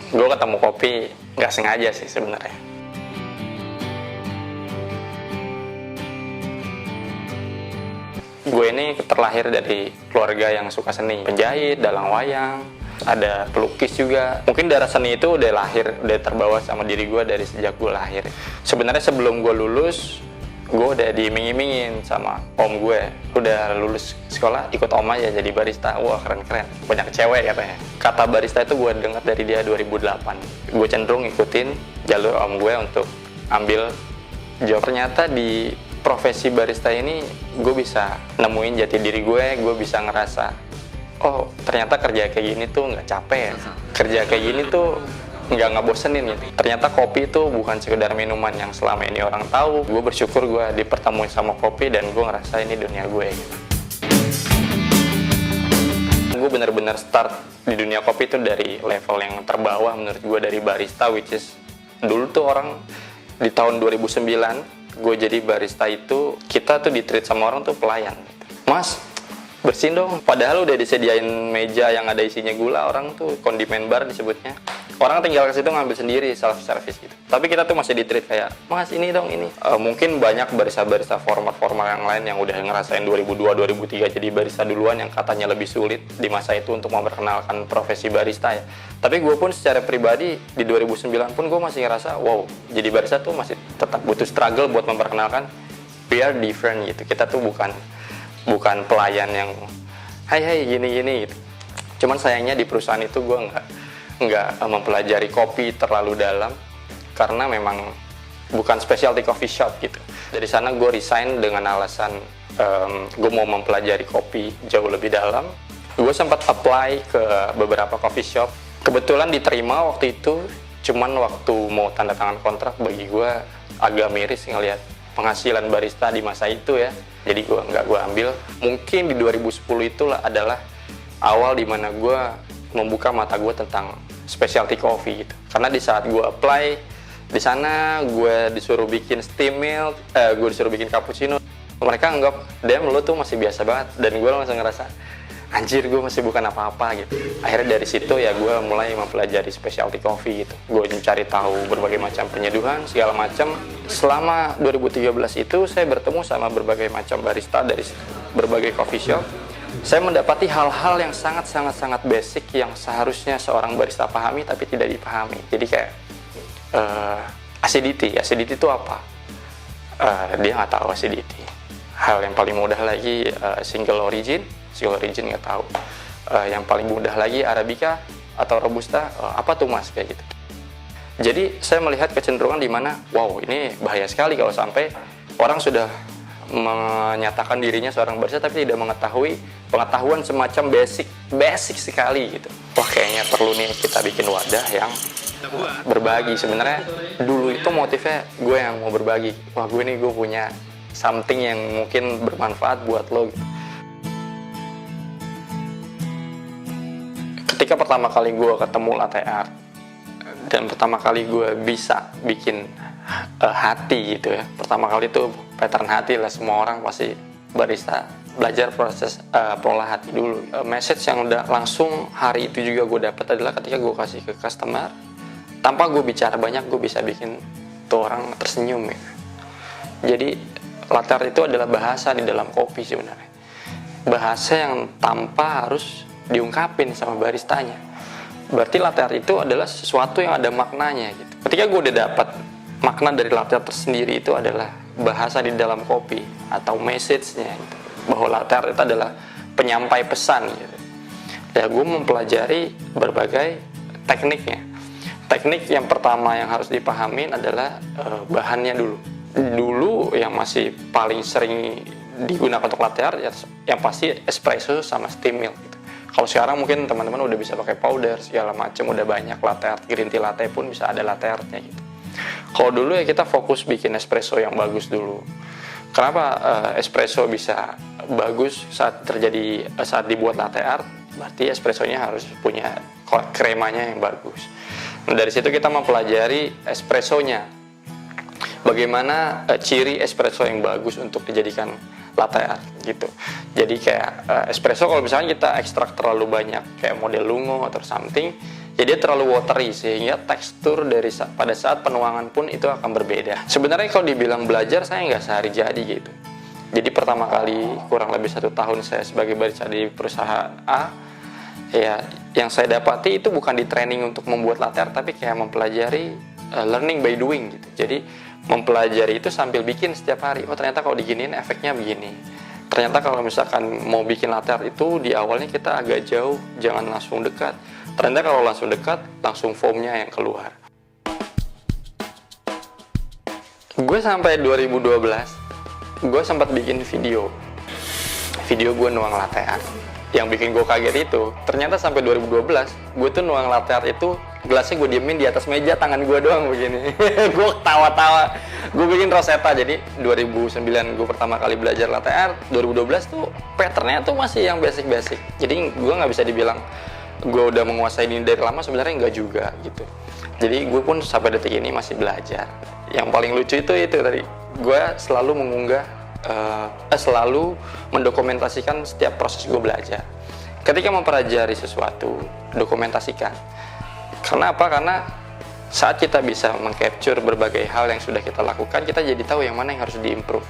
Gue ketemu kopi nggak sengaja sih sebenarnya. Gue ini terlahir dari keluarga yang suka seni, penjahit, dalang wayang, ada pelukis juga. Mungkin darah seni itu udah lahir, udah terbawa sama diri gue dari sejak gue lahir. Sebenarnya sebelum gue lulus, gue udah diiming-imingin sama om gue. Udah lulus sekolah, ikut om aja jadi barista. Wah, keren-keren. Banyak cewek katanya. Kata barista itu gue dengar dari dia 2008. Gue cenderung ikutin jalur om gue untuk ambil job. Ternyata di profesi barista ini gue bisa nemuin jati diri gue bisa ngerasa, oh ternyata kerja kayak gini tuh nggak capek ya. Kerja kayak gini tuh nggak ngebosenin gitu. Ternyata kopi itu bukan sekedar minuman yang selama ini orang tahu. Gue bersyukur gue dipertemuin sama kopi dan gue ngerasa ini dunia gue gitu. Gue bener-bener start di dunia kopi itu dari level yang terbawah menurut gue, dari barista, which is dulu tuh orang di tahun 2009 gue jadi barista itu, kita tuh di-treat sama orang tuh pelayan. Mas, bersihin dong. Padahal udah disediain meja yang ada isinya gula, orang tuh kondimen bar disebutnya. Orang tinggal ke situ ngambil sendiri, self service gitu. Tapi kita tuh masih di-treat kayak, Mas ini dong ini. Mungkin banyak barista-barista formal yang lain yang udah ngerasain 2002, 2003 jadi barista duluan, yang katanya lebih sulit di masa itu untuk memperkenalkan profesi barista ya. Tapi gue pun secara pribadi di 2009 pun gue masih ngerasa, wow, jadi barista tuh masih tetap butuh struggle buat memperkenalkan we are different gitu. Kita tuh bukan pelayan yang hai gini gitu. Cuman sayangnya di perusahaan itu gue nggak mempelajari kopi terlalu dalam karena memang bukan specialty coffee shop gitu. Dari sana gue resign dengan alasan gue mau mempelajari kopi jauh lebih dalam. Gue sempat apply ke beberapa coffee shop. Kebetulan diterima waktu itu, cuman waktu mau tanda tangan kontrak bagi gue agak miris ngelihat penghasilan barista di masa itu ya. Jadi gue ambil. Mungkin di 2010 itulah adalah awal dimana gue membuka mata gue tentang specialty coffee gitu. Karena di saat gue apply di sana, gue disuruh bikin steam milk, gue disuruh bikin cappuccino. Mereka anggap, damn lo tuh masih biasa banget. Dan gue langsung ngerasa, anjir gue masih bukan apa-apa gitu. Akhirnya dari situ ya gue mulai mempelajari specialty coffee gitu. Gue mencari tahu berbagai macam penyeduhan, segala macam. Selama 2013 itu saya bertemu sama berbagai macam barista dari berbagai coffee shop. Saya mendapati hal-hal yang sangat basic yang seharusnya seorang barista pahami tapi tidak dipahami. Jadi kayak acidity itu apa? Dia nggak tahu acidity. Hal yang paling mudah lagi single origin nggak tahu. Yang paling mudah lagi Arabica atau Robusta, apa tuh mas kayak gitu. Jadi saya melihat kecenderungan di mana, wow ini bahaya sekali kalau sampai orang sudah menyatakan dirinya seorang barista tapi tidak mengetahui pengetahuan semacam basic sekali gitu. Wah kayaknya perlu nih kita bikin wadah yang berbagi. Sebenarnya dulu itu motifnya gue yang mau berbagi. Wah gue punya something yang mungkin bermanfaat buat lo gitu. Ketika pertama kali gue ketemu latte art dan pertama kali gue bisa bikin hati gitu ya. Pertama kali itu pattern hati lah, semua orang pasti barista belajar proses pola hati dulu. Message yang udah langsung hari itu juga gue dapat adalah ketika gue kasih ke customer, tanpa gue bicara banyak gue bisa bikin tuh orang tersenyum ya. Jadi latte art itu adalah bahasa di dalam kopi sebenarnya. Bahasa yang tanpa harus diungkapin sama baristanya. Berarti latte art itu adalah sesuatu yang ada maknanya gitu. Ketika gue udah dapat makna dari latte art tersendiri, itu adalah bahasa di dalam kopi atau message-nya gitu. Bahwa latte art itu adalah penyampai pesan gitu. Ya gue mempelajari berbagai tekniknya. Teknik yang pertama yang harus dipahamin adalah bahannya dulu. Dulu yang masih paling sering digunakan untuk latte art ya, yang pasti espresso sama steam milk gitu. Kalau sekarang mungkin teman-teman udah bisa pakai powder segala macam, udah banyak latte art, green tea latte pun bisa ada latte artnya gitu. Kalau dulu ya kita fokus bikin espresso yang bagus dulu. Kenapa espresso bisa bagus saat dibuat latte art? Berarti espressonya harus punya kremanya yang bagus. Nah, dari situ kita mempelajari espressonya. Bagaimana ciri espresso yang bagus untuk dijadikan latte art gitu. Jadi kayak espresso kalau misalnya kita ekstrak terlalu banyak kayak model lungo atau something, Jadi terlalu watery sehingga tekstur pada saat penuangan pun itu akan berbeda. Sebenarnya kalau dibilang belajar, saya nggak sehari jadi gitu. Jadi pertama kali kurang lebih 1 tahun saya sebagai barista di perusahaan A, ya yang saya dapati itu bukan di training untuk membuat latte art, tapi kayak mempelajari learning by doing gitu. Jadi mempelajari itu sambil bikin setiap hari. Oh ternyata kalau diginiin efeknya begini. Ternyata kalau misalkan mau bikin latte art itu di awalnya kita agak jauh, jangan langsung dekat. Ternyata kalau langsung dekat, langsung foamnya yang keluar. Gue sampai 2012, gue sempat bikin video gue nuang latte art. Yang bikin gue kaget itu, ternyata sampai 2012, gue tuh nuang latte art itu, gelasnya gue diemin di atas meja, tangan gue doang begini. Gue ketawa-tawa. Gue bikin Rosetta, jadi 2009 gue pertama kali belajar latte art, 2012 tuh patternnya tuh masih yang basic-basic. Jadi gue nggak bisa dibilang gue udah menguasai ini dari lama, sebenarnya nggak juga gitu. Jadi gue pun sampai detik ini masih belajar. Yang paling lucu itu tadi, gue selalu selalu mendokumentasikan setiap proses gue belajar. Ketika mempelajari sesuatu, dokumentasikan. Karena apa? Karena saat kita bisa mengcapture berbagai hal yang sudah kita lakukan, kita jadi tahu yang mana yang harus diimprove.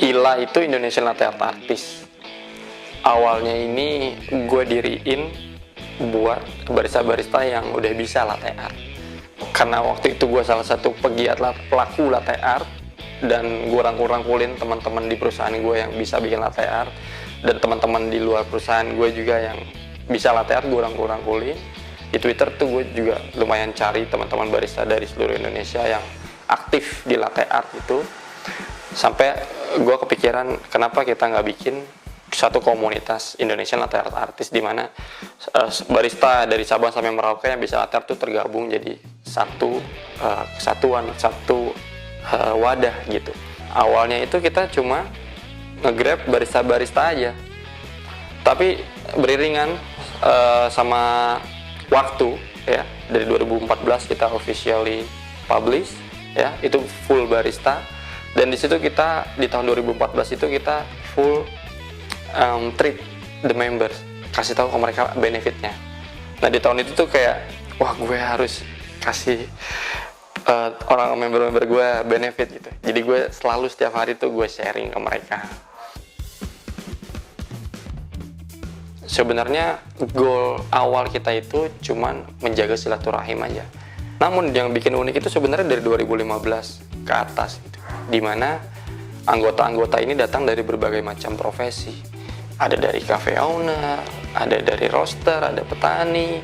ILA itu Indonesian Latte Art Artist. Awalnya ini gue diriin buat barista-barista yang udah bisa latte art. Karena waktu itu gue salah satu pegiat pelaku latte art, dan gue rangkul-rangkulin teman-teman di perusahaan gue yang bisa bikin latte art, dan teman-teman di luar perusahaan gue juga yang bisa latte art, gue rangkul-rangkulin. Di Twitter tuh gue juga lumayan cari teman-teman barista dari seluruh Indonesia yang aktif di latte art itu. Sampai gue kepikiran kenapa kita nggak bikin satu komunitas Indonesian Latte Art Artist, di mana barista dari Sabang sampai Merauke yang bisa latte art itu tergabung jadi satu kesatuan, satu wadah gitu. Awalnya itu kita cuma nge-grab barista-barista aja, tapi beriringan sama waktu ya, dari 2014 kita officially publish ya, itu full barista. Dan di situ kita di tahun 2014 itu kita full treat the members, kasih tahu ke mereka benefitnya. Nah di tahun itu tuh kayak, wah gue harus kasih orang member-member gue benefit gitu. Jadi gue selalu setiap hari tuh gue sharing ke mereka. Sebenarnya goal awal kita itu cuman menjaga silaturahim aja. Namun yang bikin unik itu sebenarnya dari 2015 ke atas gitu, dimana anggota-anggota ini datang dari berbagai macam profesi. Ada dari cafe owner, ada dari roaster, ada petani,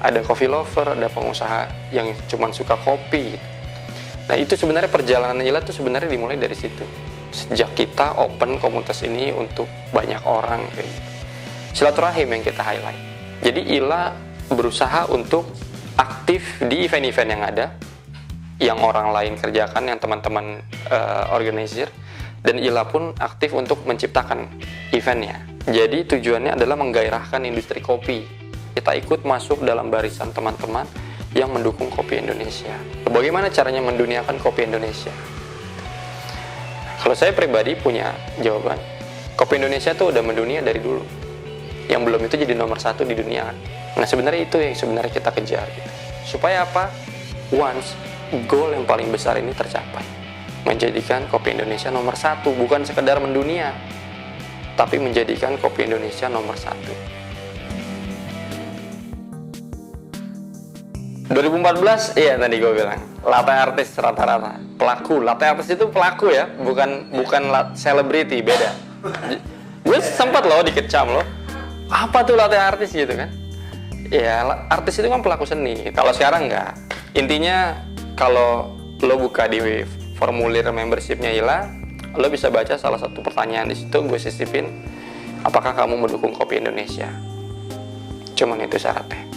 ada coffee lover, ada pengusaha yang cuma suka kopi. Nah itu sebenarnya perjalanan ILA itu sebenarnya dimulai dari situ. Sejak kita open komunitas ini untuk banyak orang kayak gitu. Silaturahim yang kita highlight. Jadi ILA berusaha untuk aktif di event-event yang ada, yang orang lain kerjakan, yang teman-teman organizer, dan ILA pun aktif untuk menciptakan eventnya. Jadi tujuannya adalah menggairahkan industri kopi. Kita ikut masuk dalam barisan teman-teman yang mendukung kopi Indonesia. Bagaimana caranya menduniakan kopi Indonesia? Kalau saya pribadi punya jawaban. Kopi Indonesia tuh udah mendunia dari dulu. Yang belum itu jadi nomor 1 di dunia. Nah sebenarnya itu yang sebenarnya kita kejar gitu. Supaya apa? Once goal yang paling besar ini tercapai, menjadikan kopi Indonesia nomor 1, bukan sekedar mendunia, tapi menjadikan kopi Indonesia nomor 1. 2014, iya tadi gue bilang, latte artist rata-rata pelaku. Latte artist itu pelaku ya, bukan selebriti, beda. Gue sempat loh dikecam loh, apa tuh latte artist gitu kan? Ya artis itu kan pelaku seni. Kalau sekarang enggak. Intinya kalau lo buka di formulir membershipnya ILA, lo bisa baca salah satu pertanyaan di situ gue sisipin, apakah kamu mendukung kopi Indonesia? Cuman itu syaratnya.